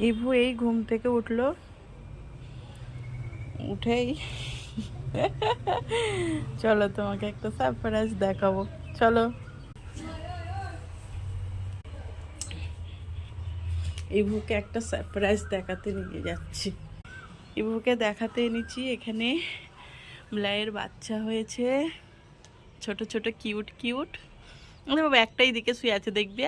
ইভু এই ঘুম থেকে উঠলো, উঠেই চলো তোমাকে একটা সারপ্রাইজ দেখাবো, চলো। ইভুকে একটা সারপ্রাইজ দেখাতে নিয়ে যাচ্ছি। ইভুকে দেখাতে এনেছি, এখানে মলাইয়ের বাচ্চা হয়েছে, ছোট ছোট কিউট কিউট। বাবা একটাই দিকে শুয়ে আছে, দেখবি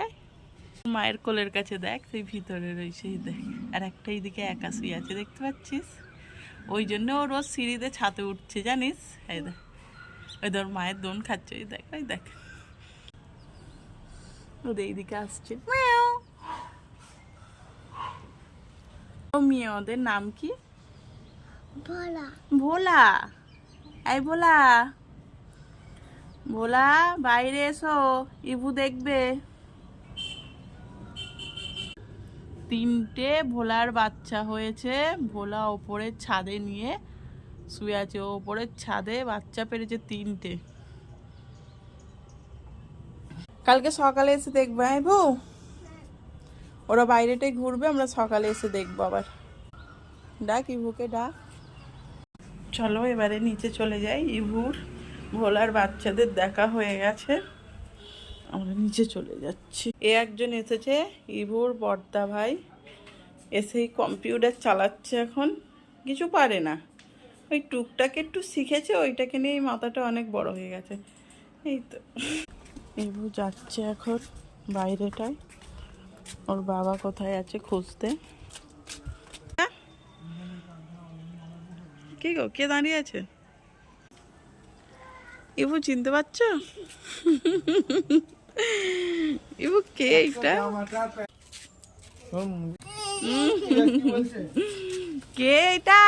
মায়ের কোলের কাছে, দেখ সেই ভিতরে রয়েছে, দেখ। আর একটাই দিকে একা শুয়ে আছে, দেখতে পাচ্ছিস? ওই জন্য ও রোজ সিঁড়িতে ছাদে উঠছে, জানিস? এই দেখ, ওই ধর মায়ের দোন খাচ্ছে, ওই দেখ, ওই দেখ, ওদের এইদিকে আসছে। ও মেয়ে, ওদের নাম কি? ভোলা। ভোলা, এই ভোলা, ভোলা বাইরে এসো, ইভু দেখবে। তিনটে ভোলার বাচ্চা হয়েছে, ভোলা ওপরের ছাদে নিয়ে শুয়ে আছে, ওপরের ছাদে বাচ্চা পেরেছে তিনটে। কালকে সকালে এসে দেখবে, ইভু ওরা বাইরেটাই ঘুরবে, আমরা সকালে এসে দেখবো আবার। ডাক ইভুকে, ডাক। চলো এবারে নিচে চলে যাই, ইভুর ভোলার বাচ্চাদের দেখা হয়ে গেছে, আমরা নিচে চলে যাচ্ছি। এ একজন এসেছে, ইভুর বড়দা ভাই, এসেই কম্পিউটার চালাচ্ছে, এখন কিছু পারে না, ওই টুকটাক একটু শিখেছে, ওইটাকে নিয়েই মাথাটা অনেক বড় হয়ে গেছে। এই তো ইভু যাচ্ছে এখন বাইরেটায়, ওর বাবা কোথায় আছে খুঁজতে। কে গো, কে দাঁড়িয়ে আছে? ইভু চিনতে পারছো? ইভু কে এটা? কে এটা?